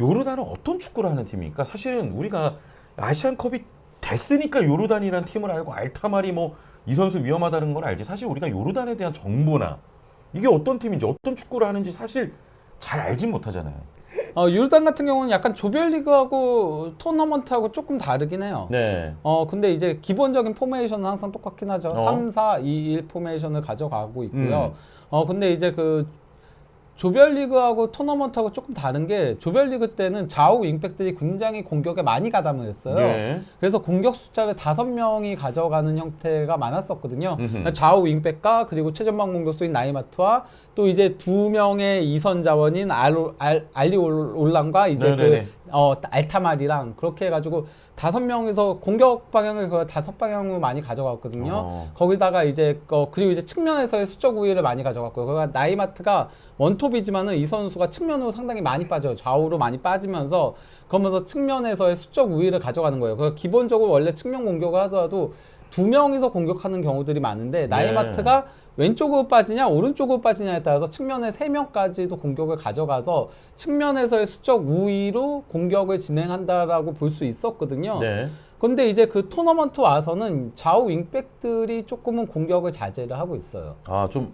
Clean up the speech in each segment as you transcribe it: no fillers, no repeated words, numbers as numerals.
요르단은 어떤 축구를 하는 팀입니까? 사실은 우리가 아시안컵이 됐으니까 요르단이라는 팀을 알고 알타마리 뭐 이 선수 위험하다는 건 알지. 사실 우리가 요르단에 대한 정보나 이게 어떤 팀인지 어떤 축구를 하는지 사실 잘 알진 못하잖아요. 요르단 같은 경우는 약간 조별리그하고 토너먼트하고 조금 다르긴 해요. 네. 근데 이제 기본적인 포메이션은 항상 똑같긴 하죠. 3-4-2-1 포메이션을 가져가고 있고요. 근데 이제 그 조별리그하고 토너먼트하고 조금 다른 게 조별리그 때는 좌우 윙백들이 굉장히 공격에 많이 가담을 했어요. 네. 그래서 공격 숫자를 5명이 가져가는 형태가 많았었거든요. 음흠. 좌우 윙백과 그리고 최전방 공격수인 나이마트와 또 이제 2명의 이선 자원인 알리 올랑과 이제 네네네. 알타말이랑 그렇게 해가지고 5명에서 공격 방향을 5방향으로 많이 가져갔거든요. 거기다가 이제 그리고 이제 측면에서의 수적 우위를 많이 가져갔고요. 그러니까 나이마트가 원톱이지만은 이 선수가 측면으로 상당히 많이 빠져요. 좌우로 많이 빠지면서 그러면서 측면에서의 수적 우위를 가져가는 거예요. 그러니까 기본적으로 원래 측면 공격을 하더라도 2명이서 공격하는 경우들이 많은데 나이마트가 왼쪽으로 빠지냐 오른쪽으로 빠지냐에 따라서 측면에 3명까지도 공격을 가져가서 측면에서의 수적 우위로 공격을 진행한다라고 볼 수 있었거든요. 네. 근데 이제 그 토너먼트 와서는 좌우 윙백들이 조금은 공격을 자제를 하고 있어요. 좀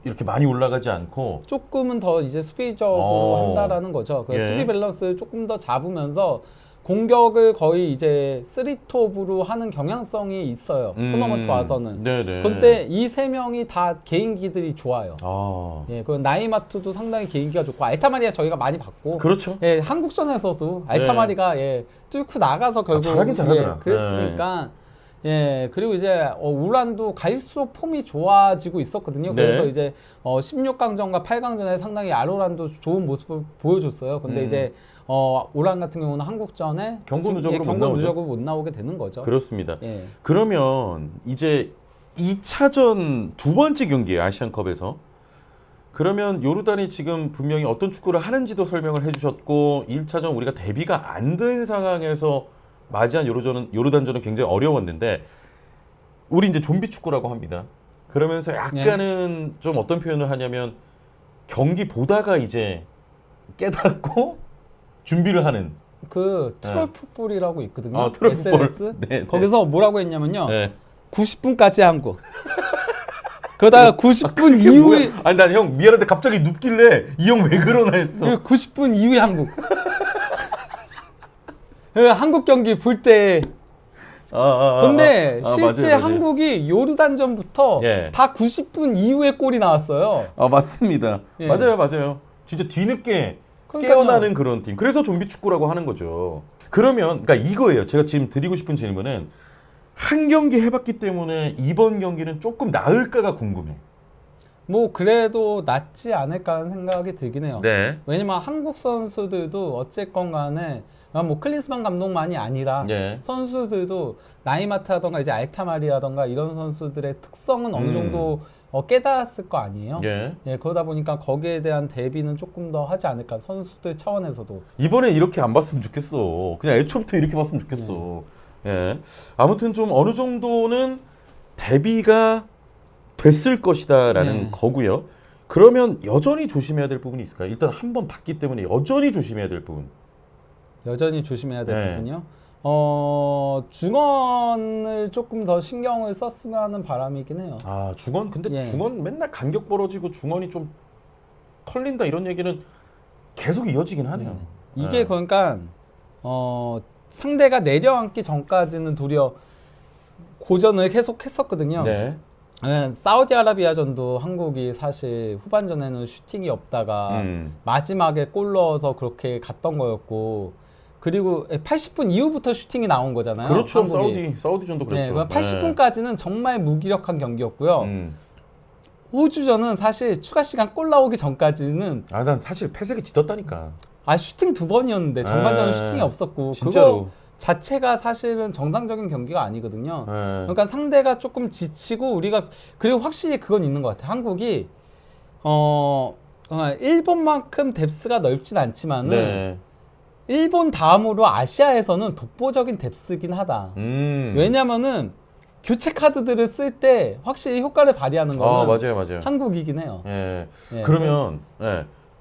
이렇게 많이 올라가지 않고 조금은 더 이제 수비적으로 한다라는 거죠. 그 수비 밸런스를 조금 더 잡으면서 공격을 거의 이제 3톱으로 하는 경향성이 있어요. 토너먼트 와서는. 네네. 근데 이 3명이 다 개인기들이 좋아요. 예, 그 나이마트도 상당히 개인기가 좋고 알타마리가 저희가 많이 봤고. 그렇죠. 예, 한국전에서도 알타마리가 뚫고 나가서 결국 잘하긴 잘하더라. 그랬으니까. 예, 그리고 이제 우란도 갈수록 폼이 좋아지고 있었거든요. 그래서 이제 16강전과 8강전에 상당히 아로란도 좋은 모습을 보여줬어요. 근데 이제 우란 같은 경우는 한국전에 경고 누적으로 못 나오게 되는 거죠. 그렇습니다. 예. 그러면 이제 2차전 두 번째 경기예요, 아시안컵에서. 그러면 요르단이 지금 분명히 어떤 축구를 하는지도 설명을 해주셨고 1차전 우리가 대비가 안 된 상황에서 맞이한 요르단전은 굉장히 어려웠는데 우리 이제 좀비 축구라고 합니다. 그러면서 약간은 좀 어떤 표현을 하냐면 경기 보다가 이제 깨닫고 준비를 하는 그 트롤풋볼이라고 있거든요. 트롤풋볼. SNS. 네, 거기서 뭐라고 했냐면요. 네. 90분까지 한국. 그러다가 90분 이후에 아니 난 형 미안한데 갑자기 눕길래 이 형 왜 그러나 했어. 90분 이후에 한국. 한국 경기 볼 때. 근데 실제 맞아요. 한국이 요르단전부터 다 90분 이후에 골이 나왔어요. 맞습니다. 예. 맞아요. 진짜 뒤늦게 그러니까요. 깨어나는 그런 팀. 그래서 좀비 축구라고 하는 거죠. 그러면 그러니까 이거예요. 제가 지금 드리고 싶은 질문은 한 경기 해봤기 때문에 이번 경기는 조금 나을까가 궁금해. 뭐 그래도 낫지 않을까 하는 생각이 들긴 해요. 네. 왜냐면 한국 선수들도 어쨌건 간에 뭐 클린스만 감독만이 아니라 선수들도 나이마트라던가 이제 알타마리라던가 이런 선수들의 특성은 어느 정도 깨달았을 거 아니에요. 그러다 보니까 거기에 대한 대비는 조금 더 하지 않을까 선수들 차원에서도. 이번에 이렇게 안 봤으면 좋겠어. 그냥 애초부터 이렇게 봤으면 좋겠어. 아무튼 좀 어느 정도는 대비가 됐을 것이다라는 거고요. 그러면 여전히 조심해야 될 부분이 있을까요? 일단 한 번 봤기 때문에 여전히 조심해야 될 부분. 여전히 조심해야 될 부분이요. 중원을 조금 더 신경을 썼으면 하는 바람이긴 해요. 중원? 근데 중원 맨날 간격 벌어지고 중원이 좀 털린다 이런 얘기는 계속 이어지긴 하네요. 이게 그러니까 상대가 내려앉기 전까지는 도리어 고전을 계속 했었거든요. 사우디아라비아전도 한국이 사실 후반전에는 슈팅이 없다가 마지막에 골 넣어서 그렇게 갔던 거였고 그리고 80분 이후부터 슈팅이 나온 거잖아요. 그렇죠. 한국이. 사우디전도 그렇죠. 80분까지는 정말 무기력한 경기였고요. 호주전은 사실 추가 시간 골 나오기 전까지는 난 사실 패색이 짙었다니까. 슈팅 2번이었는데 전반전은 슈팅이 없었고 진짜로. 그거 자체가 사실은 정상적인 경기가 아니거든요. 그러니까 상대가 조금 지치고 우리가 그리고 확실히 그건 있는 것 같아요. 한국이 일본만큼 뎁스가 넓진 않지만은 일본 다음으로 아시아에서는 독보적인 뎁스긴 하다. 왜냐면은 교체 카드들을 쓸 때 확실히 효과를 발휘하는 거는 맞아요. 한국이긴 해요. 그러면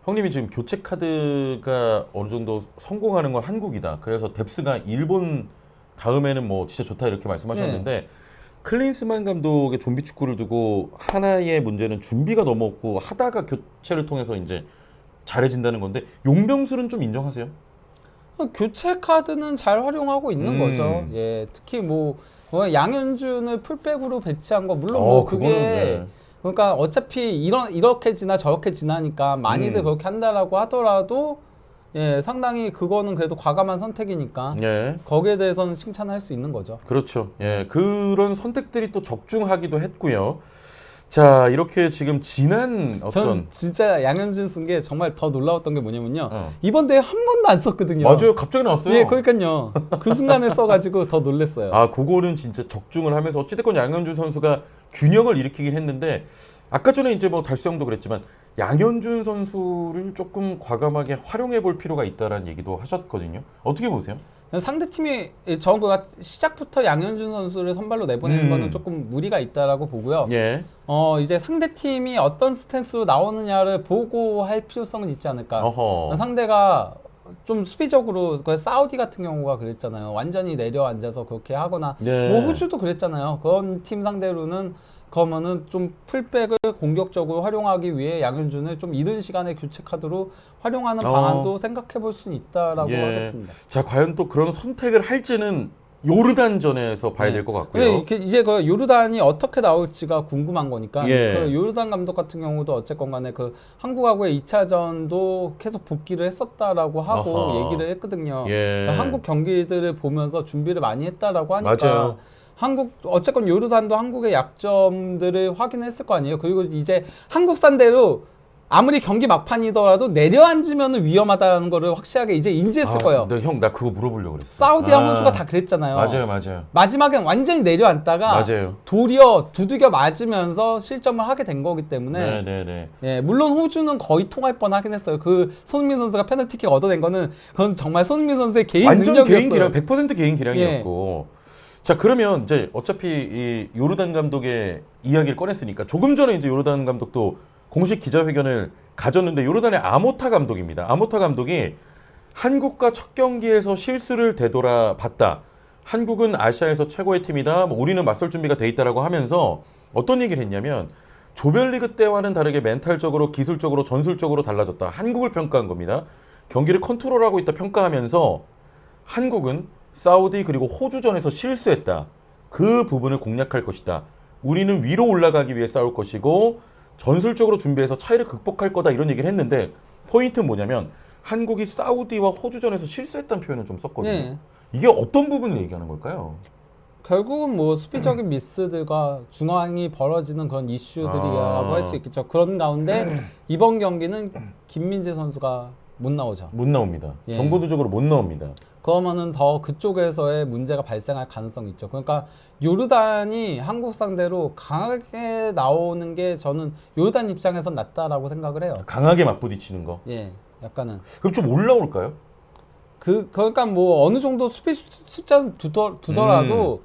형님이 지금 교체 카드가 어느 정도 성공하는 건 한국이다. 그래서 뎁스가 일본 다음에는 뭐 진짜 좋다 이렇게 말씀하셨는데 클린스만 감독의 좀비 축구를 두고 하나의 문제는 준비가 너무 없고 하다가 교체를 통해서 이제 잘해진다는 건데 용병술은 좀 인정하세요? 교체 카드는 잘 활용하고 있는 거죠. 예, 특히 뭐 양현준을 풀백으로 배치한 거 물론 뭐 그게 그거는, 네. 그러니까 어차피 이렇게 지나 저렇게 지나니까 많이들 그렇게 한다라고 하더라도 예, 상당히 그거는 그래도 과감한 선택이니까 예. 거기에 대해서는 칭찬할 수 있는 거죠. 그렇죠. 예, 그런 선택들이 또 적중하기도 했고요. 자, 이렇게 지금 지난 어떤 전 진짜 양현준 쓴 게 정말 더 놀라웠던 게 뭐냐면요. 어. 이번 대회 한 번도 안 썼거든요. 맞아요. 갑자기 나왔어요. 예, 그러니까요. 그 순간에 써가지고 더 놀랬어요. 아, 그거는 진짜 적중을 하면서 어찌됐건 양현준 선수가 균형을 일으키긴 했는데 아까 전에 이제 뭐 달수형도 그랬지만 양현준 선수를 조금 과감하게 활용해 볼 필요가 있다라는 얘기도 하셨거든요. 어떻게 보세요? 상대팀이 저거가 시작부터 양현준 선수를 선발로 내보내는 거는 조금 무리가 있다라고 보고요. 예. 이제 상대팀이 어떤 스탠스로 나오느냐를 보고 할 필요성은 있지 않을까. 어허. 상대가 좀 수비적으로 그 사우디 같은 경우가 그랬잖아요. 완전히 내려앉아서 그렇게 하거나 네. 뭐 호주도 그랬잖아요. 그런 팀 상대로는 그러면은 좀 풀백을 공격적으로 활용하기 위해 양현준을 좀 이른 시간에 교체 카드로 활용하는 방안도 생각해 볼 수는 있다라고 예. 하겠습니다. 자, 과연 또 그런 선택을 할지는 요르단전에서 봐야 될 것 같고요. 이제 그 요르단이 어떻게 나올지가 궁금한 거니까 예. 그 요르단 감독 같은 경우도 어쨌건 간에 그 한국하고의 2차전도 계속 복귀를 했었다라고 하고 어허. 얘기를 했거든요. 예. 한국 경기들을 보면서 준비를 많이 했다라고 하니까 맞아요. 한국 어쨌건 요르단도 한국의 약점들을 확인했을 거 아니에요. 그리고 이제 한국 상대로 아무리 경기 막판이더라도 내려앉으면 위험하다는 거를 확실하게 이제 인지했을 거예요. 근데 형, 나 그거 물어보려고 그랬어. 사우디와 호주가 다 그랬잖아요. 맞아요. 마지막엔 완전히 내려앉다가 맞아요. 도리어 두들겨 맞으면서 실점을 하게 된 거기 때문에 네네네. 예, 물론 호주는 거의 통할 뻔 하긴 했어요. 그 손흥민 선수가 페널티킥 얻어낸 거는 그건 정말 손흥민 선수의 개인 완전 능력이었어요. 개인 기량, 100% 개인 기량이었고. 자, 그러면 이제 어차피 이 요르단 감독의 이야기를 꺼냈으니까 조금 전에 이제 요르단 감독도 공식 기자회견을 가졌는데 요르단의 아모타 감독입니다. 아모타 감독이 한국과 첫 경기에서 실수를 되돌아봤다. 한국은 아시아에서 최고의 팀이다. 뭐 우리는 맞설 준비가 돼 있다라고 하면서 어떤 얘기를 했냐면 조별리그 때와는 다르게 멘탈적으로, 기술적으로, 전술적으로 달라졌다. 한국을 평가한 겁니다. 경기를 컨트롤하고 있다 평가하면서 한국은 사우디 그리고 호주전에서 실수했다. 그 부분을 공략할 것이다. 우리는 위로 올라가기 위해 싸울 것이고 전술적으로 준비해서 차이를 극복할 거다 이런 얘기를 했는데 포인트는 뭐냐면 한국이 사우디와 호주전에서 실수했다는 표현을 좀 썼거든요. 네. 이게 어떤 부분을 얘기하는 걸까요? 결국은 뭐 수비적인 미스들과 중앙이 벌어지는 그런 이슈들이라고 할 수 있겠죠. 그런 가운데 이번 경기는 김민재 선수가 못 나오죠. 못 나옵니다. 예. 경고도적으로 못 나옵니다. 그러면은 더 그쪽에서의 문제가 발생할 가능성이 있죠. 그러니까 요르단이 한국 상대로 강하게 나오는 게 저는 요르단 입장에선 낫다라고 생각을 해요. 강하게 맞부딪히는 거. 예, 약간은 그럼 좀 올라올까요? 그러니까 뭐 어느 정도 수비 숫자 두더라도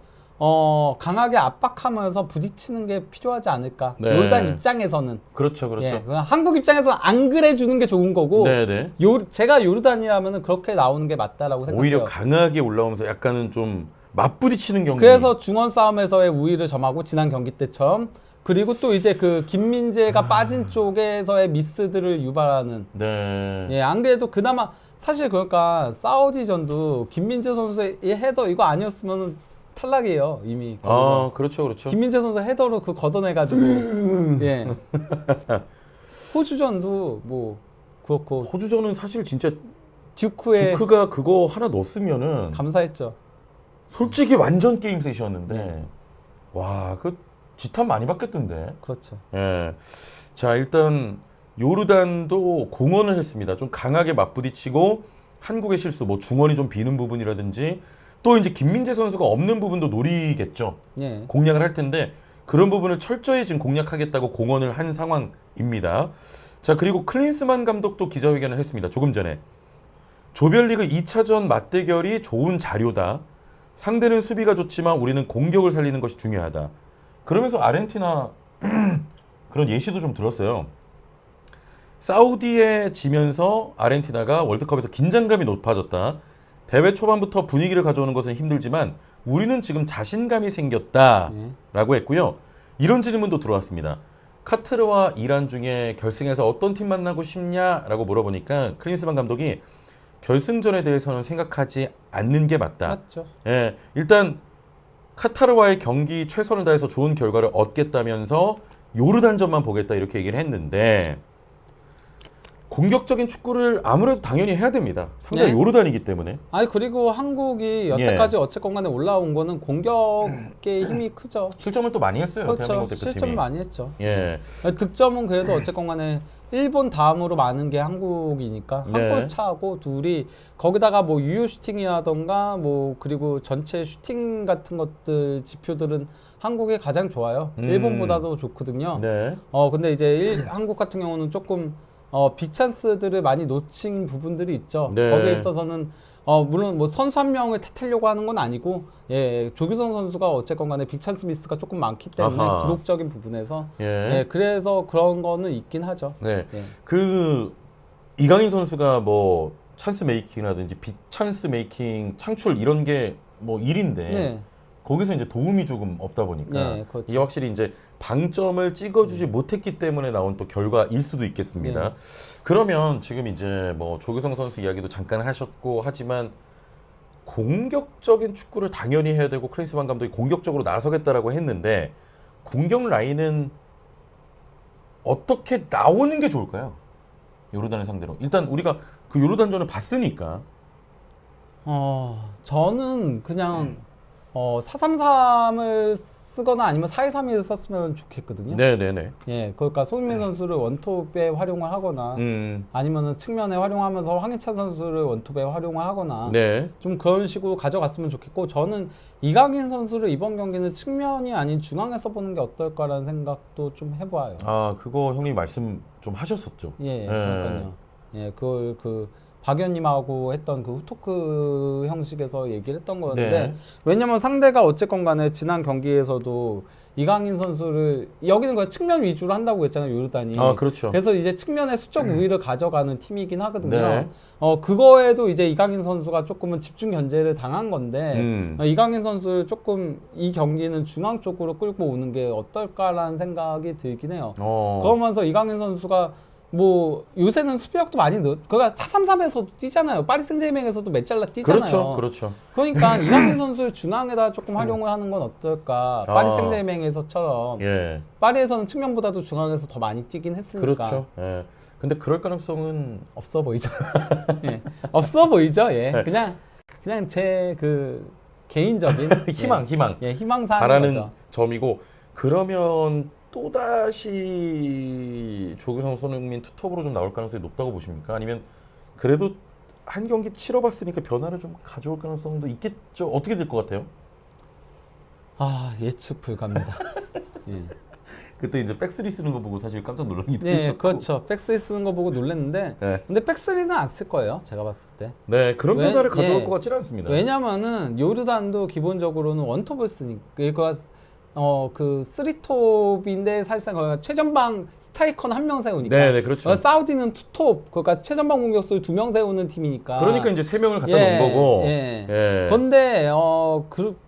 강하게 압박하면서 부딪히는 게 필요하지 않을까. 네. 요르단 입장에서는 그렇죠. 예, 그냥 한국 입장에서는 안 그래 주는 게 좋은 거고. 네네. 제가 요르단이라면은 그렇게 나오는 게 맞다라고 생각해요. 오히려 강하게 올라오면서 약간은 좀 맞부딪히는 경기. 그래서 중원 싸움에서의 우위를 점하고 지난 경기 때처럼 그리고 또 이제 그 김민재가 빠진 쪽에서의 미스들을 유발하는. 네. 예, 안 그래도 그나마 사실 그러니까 사우디전도 김민재 선수의 이 헤더 이거 아니었으면 탈락이에요 이미. 거기서. 그렇죠. 김민재 선수 헤더로 그 걷어내가지고 예. 호주전도 뭐 그렇고 호주전은 사실 진짜 듀크의 듀크가 그거 하나 넣었으면은 감사했죠. 솔직히 완전 게임 셋이었는데 네. 와, 그 지탄 많이 받겠던데. 그렇죠. 예. 자, 일단 요르단도 공헌을 했습니다. 좀 강하게 맞부딪히고 한국의 실수, 뭐 중원이 좀 비는 부분이라든지 또 이제 김민재 선수가 없는 부분도 노리겠죠. 예. 공략을 할 텐데 그런 부분을 철저히 지금 공략하겠다고 공헌을 한 상황입니다. 자, 그리고 클린스만 감독도 기자회견을 했습니다. 조금 전에. 조별리그 2차전 맞대결이 좋은 자료다. 상대는 수비가 좋지만 우리는 공격을 살리는 것이 중요하다. 그러면서 아르헨티나 그런 예시도 좀 들었어요. 사우디에 지면서 아르헨티나가 월드컵에서 긴장감이 높아졌다. 대회 초반부터 분위기를 가져오는 것은 힘들지만 우리는 지금 자신감이 생겼다라고 했고요. 이런 질문도 들어왔습니다. 카타르와 이란 중에 결승에서 어떤 팀 만나고 싶냐라고 물어보니까 클린스만 감독이 결승전에 대해서는 생각하지 않는 게 맞다. 맞죠. 예, 일단 카타르와의 경기 최선을 다해서 좋은 결과를 얻겠다면서 요르단전만 보겠다 이렇게 얘기를 했는데 공격적인 축구를 아무래도 당연히 해야 됩니다. 상대가 네. 요르단이기 때문에. 아니 그리고 한국이 여태까지 어쨌건 간에 올라온 거는 공격의 힘이 크죠. 실점을 또 많이 했어요. 그렇죠. 대한민국 대표팀이. 실점 많이 했죠. 예. 득점은 그래도 어쨌건 간에 일본 다음으로 많은 게 한국이니까 한 네. 골 차고 둘이 거기다가 뭐 유효 슈팅이라던가 뭐 그리고 전체 슈팅 같은 것들 지표들은 한국이 가장 좋아요. 일본보다도 좋거든요. 네. 근데 이제 한국 같은 경우는 조금 빅찬스들을 많이 놓친 부분들이 있죠. 네. 거기에 있어서는 물론 뭐 선수 한 명을 탓하려고 하는 건 아니고 조규성 선수가 어쨌건 간에 빅찬스 미스가 조금 많기 때문에 아하. 기록적인 부분에서 예. 그래서 그런 거는 있긴 하죠. 네. 예. 그 이강인 선수가 뭐 찬스 메이킹이라든지 빅 찬스 메이킹 창출 이런 게 뭐 일인데 네. 거기서 이제 도움이 조금 없다 보니까 네, 그렇죠. 이게 확실히 이제 방점을 찍어주지 못했기 때문에 나온 또 결과일 수도 있겠습니다. 네. 그러면 지금 이제 뭐 조규성 선수 이야기도 잠깐 하셨고 하지만 공격적인 축구를 당연히 해야 되고 클린스만 감독이 공격적으로 나서겠다라고 했는데 공격 라인은 어떻게 나오는 게 좋을까요? 요르단을 상대로. 일단 우리가 그 요르단전을 봤으니까. 저는 그냥 4-3-3을 쓰거나 아니면 4-2-3-1을 썼으면 좋겠거든요. 네네네. 예, 그러니까 손흥민 선수를 원톱에 활용을 하거나 아니면은 측면에 활용하면서 황희찬 선수를 원톱에 활용을 하거나 네. 좀 그런 식으로 가져갔으면 좋겠고 저는 이강인 선수를 이번 경기는 측면이 아닌 중앙에 써보는 게 어떨까라는 생각도 좀 해봐요. 아, 그거 형님 말씀 좀 하셨었죠. 예, 그러니까요. 예, 그걸 박 의원님하고 했던 그 후토크 형식에서 얘기를 했던 거였는데 네. 왜냐면 상대가 어쨌건 간에 지난 경기에서도 이강인 선수를 여기는 그냥 측면 위주로 한다고 했잖아요, 요르단이. 아, 그렇죠. 그래서 이제 측면의 수적 우위를 가져가는 팀이긴 하거든요. 네. 그거에도 이제 이강인 선수가 조금은 집중 견제를 당한 건데 이강인 선수를 조금 이 경기는 중앙 쪽으로 끌고 오는 게 어떨까라는 생각이 들긴 해요. 그러면서 이강인 선수가 뭐 요새는 수비력도 많이 그러니까 4-3-3에서도 뛰잖아요. 파리 생제르맹에서도 메짤라 뛰잖아요. 그렇죠. 그렇죠. 그러니까 이강인 선수를 중앙에다 조금 활용을 하는 건 어떨까? 파리 생제르맹에서처럼 예. 파리에서는 측면보다도 중앙에서 더 많이 뛰긴 했으니까. 그렇죠. 예. 근데 그럴 가능성은 없어 보이죠. 예. 없어 보이죠. 예. 그냥 제 그 개인적인 희망. 희망사항인 바라는 거죠. 점이고 그러면 또다시 조규성 손흥민 투톱으로 좀 나올 가능성이 높다고 보십니까? 아니면 그래도 한 경기 치러봤으니까 변화를 좀 가져올 가능성도 있겠죠? 어떻게 될 것 같아요? 예측 불가입니다. 예. 그때 이제 백스리 쓰는 거 보고 사실 깜짝 놀라기도 네, 했었고. 그렇죠. 백스리 쓰는 거 보고 놀랐는데, 네. 근데 백스리는 안 쓸 거예요. 제가 봤을 때. 네, 그런 변화를 가져올 예. 것 같지는 않습니다. 왜냐면은 요르단도 기본적으로는 원톱을 쓰니까 그러니까 그 3톱인데 사실상 거기가 최전방 스트라이커는 한 명 세우니까. 네, 그렇죠. 사우디는 투톱, 그러니까 최전방 공격수를 2명 세우는 팀이니까. 그러니까 이제 3명을 갖다 놓은 거고. 예. 예. 근데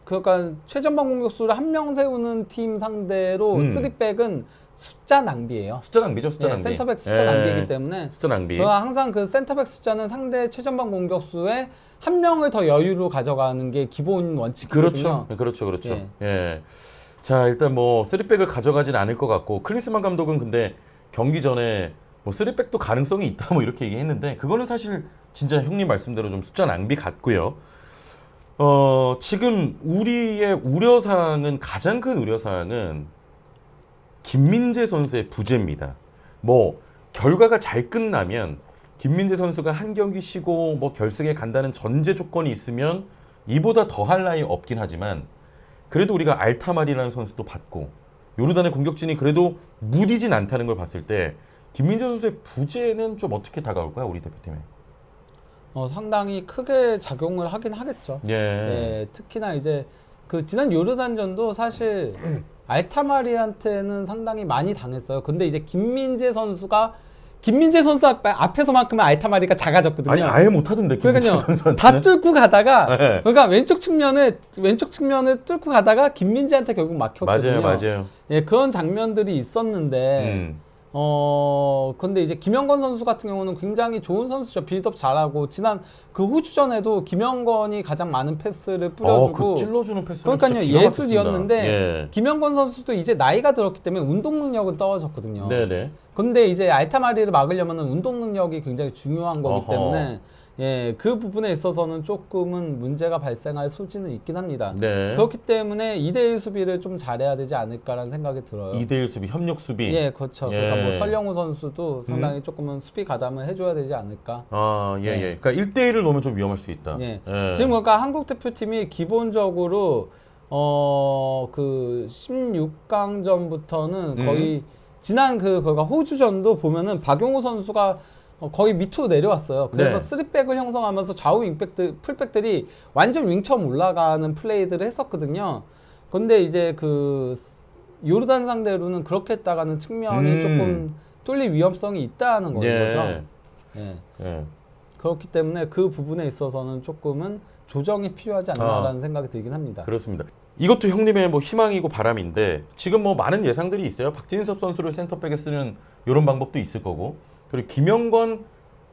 그러니까 최전방 공격수를 한 명 세우는 팀 상대로 3백은 숫자 낭비예요. 숫자 낭비죠, 숫자 낭비. 센터백 숫자 낭비이기 때문에 숫자 낭비. 항상 그 센터백 숫자는 상대 최전방 공격수의 한 명을 더 여유로 가져가는 게 기본 원칙이거든요. 그렇죠. 예. 예. 자, 일단 뭐 3백을 가져가진 않을 것 같고 클린스만 감독은 근데 경기 전에 뭐 3백도 가능성이 있다 뭐 이렇게 얘기했는데 그거는 사실 진짜 형님 말씀대로 좀 숫자 낭비 같고요. 지금 우리의 우려사항은 가장 큰 우려사항은 김민재 선수의 부재입니다. 뭐 결과가 잘 끝나면 김민재 선수가 한 경기 쉬고 뭐 결승에 간다는 전제 조건이 있으면 이보다 더할 나위 없긴 하지만 그래도 우리가 알타말이라는 선수도 봤고 요르단의 공격진이 그래도 무디진 않다는 걸 봤을 때 김민재 선수의 부재는 좀 어떻게 다가올까요? 우리 대표팀에. 상당히 크게 작용을 하긴 하겠죠. 예. 특히나 이제 그 지난 요르단전도 사실 알타마리한테는 상당히 많이 당했어요. 근데 이제 김민재 선수가 김민재 선수 앞에서만큼은 알타마리가 작아졌거든요. 아니 아예 못하던데 김민재 그러니까요. 선수한테는. 다 뚫고 가다가 네. 그러니까 왼쪽 측면을 뚫고 가다가 김민재한테 결국 막혔거든요. 맞아요. 예, 그런 장면들이 있었는데 근데 이제 김영건 선수 같은 경우는 굉장히 좋은 선수죠. 빌드업 잘하고 지난 그 호주전에도 김영건이 가장 많은 패스를 뿌려주고 그 찔러주는 패스. 그러니까요, 예술이었는데 예. 김영건 선수도 이제 나이가 들었기 때문에 운동 능력은 떨어졌거든요. 네네. 근데 이제 알타마리를 막으려면 운동 능력이 굉장히 중요한 거기 때문에 예, 그 부분에 있어서는 조금은 문제가 발생할 소지는 있긴 합니다. 네. 그렇기 때문에 2대1 수비를 좀 잘해야 되지 않을까라는 생각이 들어요. 2대1 수비, 협력 수비. 예, 그렇죠. 예. 그러니까 뭐 설영우 선수도 상당히 조금은 수비 가담을 해줘야 되지 않을까. 예. 그러니까 1대1을 놓으면 좀 위험할 수 있다. 예. 지금 그러니까 한국 대표팀이 기본적으로 그 16강전부터는 거의 지난 그가 호주전도 보면은 박용우 선수가 거의 밑으로 내려왔어요. 그래서 네. 3백을 형성하면서 좌우 윙백들, 풀백들이 완전 윙처럼 올라가는 플레이들을 했었거든요. 근데 이제 그 요르단 상대로는 그렇게 했다가는 측면이 조금 뚫릴 위험성이 있다는 거죠. 예. 예. 그렇기 때문에 그 부분에 있어서는 조금은 조정이 필요하지 않나라는 생각이 들긴 합니다. 그렇습니다. 이것도 형님의 뭐 희망이고 바람인데 지금 뭐 많은 예상들이 있어요. 박진섭 선수를 센터백에 쓰는 이런 방법도 있을 거고, 그리고 김영건,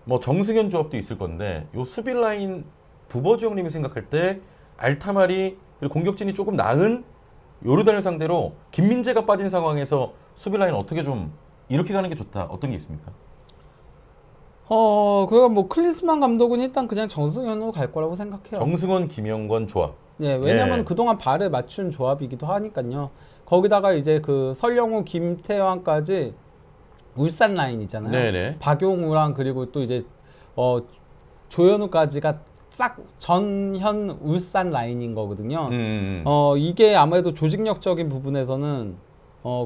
뭐 정승현 조합도 있을 건데 요 수비 라인 부버주 형님이 생각할 때 알타마리 그리고 공격진이 조금 나은 요르단을 상대로 김민재가 빠진 상황에서 수비 라인 어떻게 좀 이렇게 가는 게 좋다. 어떤 게 있습니까? 그거 뭐 클린스만 감독은 일단 그냥 정승현으로 갈 거라고 생각해요. 정승원, 김영건 조합. 예, 왜냐면 예. 그동안 발을 맞춘 조합이기도 하니까요. 거기다가 이제 그 설영우, 김태환까지 울산 라인이잖아요. 네네. 박용우랑 그리고 또 이제 조현우까지가 싹 전현 울산 라인인 거거든요. 이게 아무래도 조직력적인 부분에서는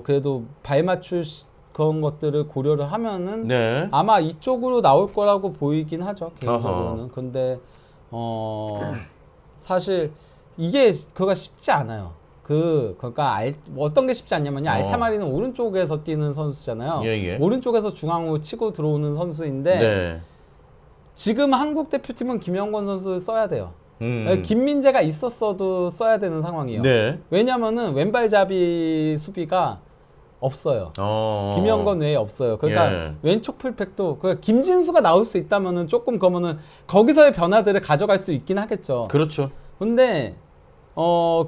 그래도 발 맞출 그런 것들을 고려를 하면은 네. 아마 이쪽으로 나올 거라고 보이긴 하죠, 개인적으로는. 근데 사실 이게 그거가 쉽지 않아요. 그러니까 어떤 게 쉽지 않냐면요. 알타마리는 오른쪽에서 뛰는 선수잖아요. 예. 오른쪽에서 중앙으로 치고 들어오는 선수인데 네. 지금 한국 대표팀은 김영건 선수를 써야 돼요. 김민재가 있었어도 써야 되는 상황이에요. 네. 왜냐면은 왼발잡이 수비가 없어요. 김영건 외에 없어요. 그러니까 예. 왼쪽 풀백도 김진수가 나올 수 있다면은 조금 그러면은 거기서의 변화들을 가져갈 수 있긴 하겠죠. 그렇죠. 근데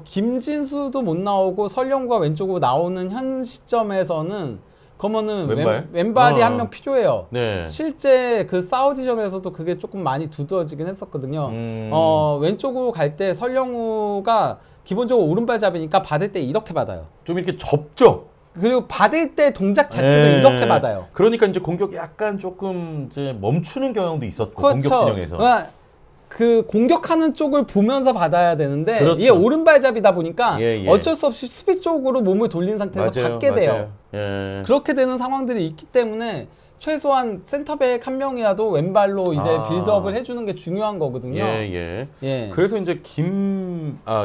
김진수도 못 나오고 설영우가 왼쪽으로 나오는 현 시점에서는 그러면은 왼발이 한 명 필요해요. 네. 실제 그 사우디전에서도 그게 조금 많이 두드러지긴 했었거든요. 왼쪽으로 갈 때 설영우가 기본적으로 오른발잡이니까 받을 때 이렇게 받아요. 좀 이렇게 접죠. 그리고 받을 때 동작 자체도 이렇게 받아요. 그러니까 이제 공격이 약간 조금 이제 멈추는 경향도 있었고, 그렇죠. 공격 진영에서. 그러니까 그 공격하는 쪽을 보면서 받아야 되는데 그렇죠. 이게 오른발잡이다 보니까 예. 어쩔 수 없이 수비 쪽으로 몸을 돌린 상태에서 받게 돼요. 예. 그렇게 되는 상황들이 있기 때문에 최소한 센터백 한 명이라도 왼발로 이제 빌드업을 해주는 게 중요한 거거든요. 예. 예. 그래서 이제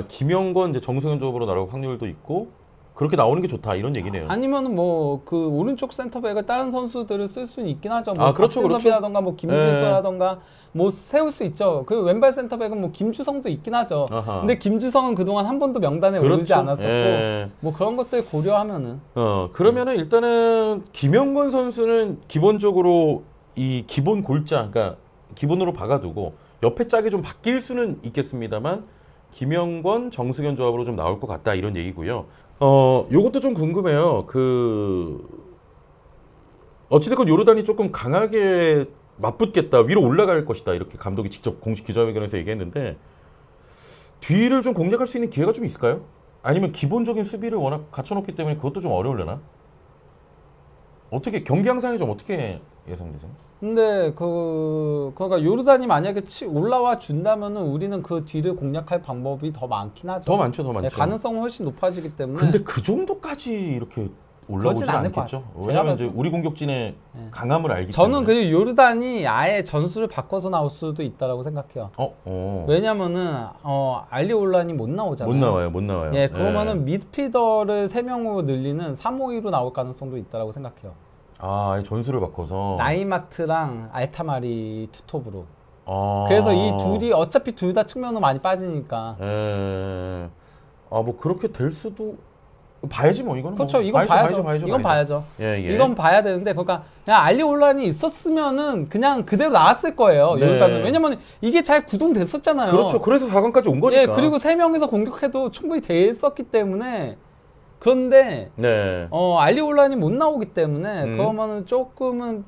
김영건, 이제 정승현 조합으로 나올 확률도 있고, 그렇게 나오는 게 좋다 이런 얘기네요. 아니면 뭐 그 오른쪽 센터백을 다른 선수들을 쓸 수는 있긴 하죠. 뭐 그렇죠. 박진섭이라던가 뭐 김진수라던가 뭐 세울 수 있죠. 그 왼발 센터백은 뭐 김주성도 있긴 하죠. 근데 김주성은 그동안 한 번도 명단에 오르지 않았었고 뭐 그런 것들 고려하면은 그러면은 일단은 김영건 선수는 기본적으로 이 기본 골자, 그러니까 기본으로 박아두고 옆에 짝이 좀 바뀔 수는 있겠습니다만 김영건, 정승현 조합으로 좀 나올 것 같다 이런 얘기고요. 요것도 좀 궁금해요. 어찌됐건 요르단이 조금 강하게 맞붙겠다, 위로 올라갈 것이다 이렇게 감독이 직접 공식 기자회견에서 얘기했는데 뒤를 좀 공략할 수 있는 기회가 좀 있을까요? 아니면 기본적인 수비를 워낙 갖춰놓기 때문에 그것도 좀 어려우려나? 어떻게 경기 양상이 좀 어떻게 예상되세요? 근데 그러니까 요르단이 만약에 올라와 준다면은 우리는 그 뒤를 공략할 방법이 더 많긴 하죠. 더 많죠. 네, 가능성은 훨씬 높아지기 때문에. 근데 그 정도까지 이렇게 올라오진 않겠죠. 왜냐하면 이제 우리 공격진의 강함을 알기 때문에. 저는 그리고 요르단이 아예 전술을 바꿔서 나올 수도 있다라고 생각해요. 왜냐면은 알리올란이 못 나오잖아요. 못 나와요. 예, 그러면은 미드필더를 3명으로 늘리는 3-5-2로 나올 가능성도 있다라고 생각해요. 아, 아예 전술을 바꿔서. 나이마트랑 알타마리 투톱으로. 아. 그래서 이 둘이 어차피 둘 다 측면으로 많이 빠지니까. 예. 아, 뭐 그렇게 될 수도 봐야지 뭐 이거는. 그렇죠. 뭐. 이건 봐야죠. 이건 봐야죠. 예, 예. 이건 봐야 되는데 그러니까 그냥 알리올란이 있었으면은 그냥 그대로 나왔을 거예요. 네. 요르단은. 왜냐면 이게 잘 구동됐었잖아요. 그렇죠. 그래서 4강까지 온 거니까. 예, 그리고 3명이서 공격해도 충분히 됐었기 때문에 그런데 네. 알리올란이 못 나오기 때문에 음. 그러면은 조금은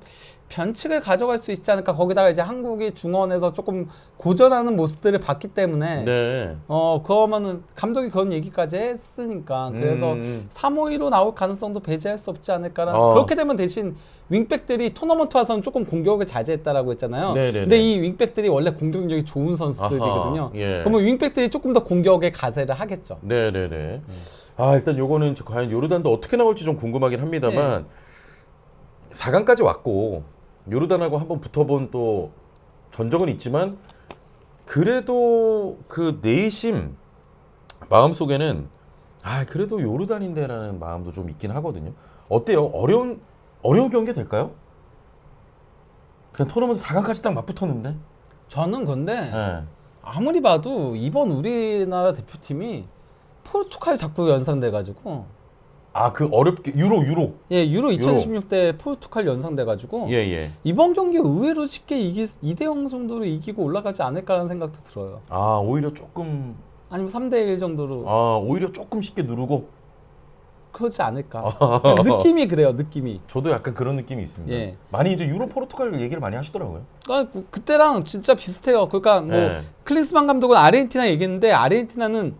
변칙을 가져갈 수 있지 않을까. 거기다가 이제 한국이 중원에서 조금 고전하는 모습들을 봤기 때문에 네. 그러면은 감독이 그런 얘기까지 했으니까 그래서 3-5-2로 나올 가능성도 배제할 수 없지 않을까라는. 그렇게 되면 대신 윙백들이 토너먼트 와서는 조금 공격을 자제했다라고 했잖아요. 네네네. 근데 이 윙백들이 원래 공격력이 좋은 선수들이거든요. 아하, 예. 그러면 윙백들이 조금 더 공격에 가세를 하겠죠. 네네네. 아, 일단 요거는 과연 요르단도 어떻게 나올지 좀 궁금하긴 합니다만 4강까지 왔고 요르단하고 한번 붙어본 또 전적은 있지만 그래도 그 내심 마음속에는 그래도 요르단인데라는 마음도 좀 있긴 하거든요. 어때요? 어려운 경기 될까요? 그냥 토너먼트 4강까지 딱 맞붙었는데. 저는 근데 네. 아무리 봐도 이번 우리나라 대표팀이 포르투갈 자꾸 연상돼가지고 그 어렵게 유로. 예, 유로 2016대 포르투갈 연상돼가지고 예. 이번 경기 의외로 쉽게 2대0 정도로 이기고 올라가지 않을까라는 생각도 들어요. 오히려 조금 아니면 3대1 정도로 오히려 조금 쉽게 누르고. 그러지 않을까. 느낌이 그래요, 느낌이. 저도 약간 그런 느낌이 있습니다. 예. 많이 이제 유로 포르투갈 얘기를 많이 하시더라고요. 그때랑 진짜 비슷해요. 그러니까 뭐 네. 클린스만 감독은 아르헨티나 얘기했는데 아르헨티나는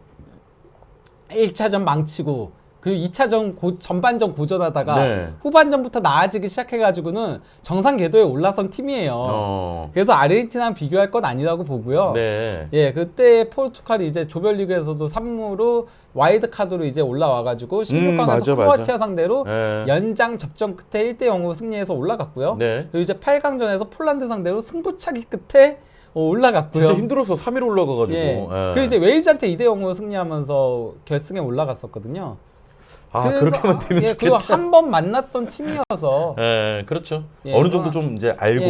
1차전 망치고 그리고 2차전 전반전 고전하다가 네. 후반전부터 나아지기 시작해가지고는 정상 궤도에 올라선 팀이에요. 그래서 아르헨티나랑 비교할 건 아니라고 보고요. 네. 예, 그때 포르투갈이 이제 조별리그에서도 3무로 와이드 카드로 이제 올라와가지고 16강에서 맞아. 크로아티아 상대로 네. 연장 접전 끝에 1대0으로 승리해서 올라갔고요. 네. 그리고 이제 8강전에서 폴란드 상대로 승부차기 끝에 올라갔고요. 진짜 힘들어서 3위로 올라가가지고. 예. 그 이제 웨일즈한테 2대0으로 승리하면서 결승에 올라갔었거든요. 그렇게만 되면 좋겠다. 그리고 한 번 만났던 팀이어서 그렇죠. 예, 어느 정도 좀 이제 알고.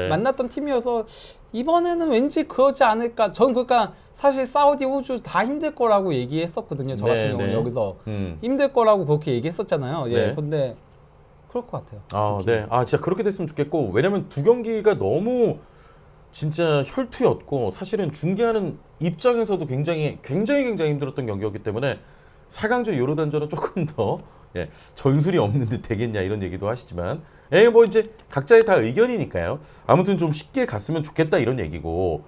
만났던 팀이어서 이번에는 왠지 그러지 않을까. 전 그러니까 사실 사우디, 호주 다 힘들 거라고 얘기했었거든요. 저 같은 경우는 여기서 힘들 거라고 그렇게 얘기했었잖아요. 예, 네. 근데 그럴 것 같아요. 네. 진짜 그렇게 됐으면 좋겠고 왜냐면 두 경기가 너무 진짜 혈투였고 사실은 중계하는 입장에서도 굉장히 힘들었던 경기였기 때문에 4강전 요르단전은 조금 더 전술이 없는 듯 되겠냐 이런 얘기도 하시지만 뭐 이제 각자의 다 의견이니까요. 아무튼 좀 쉽게 갔으면 좋겠다 이런 얘기고.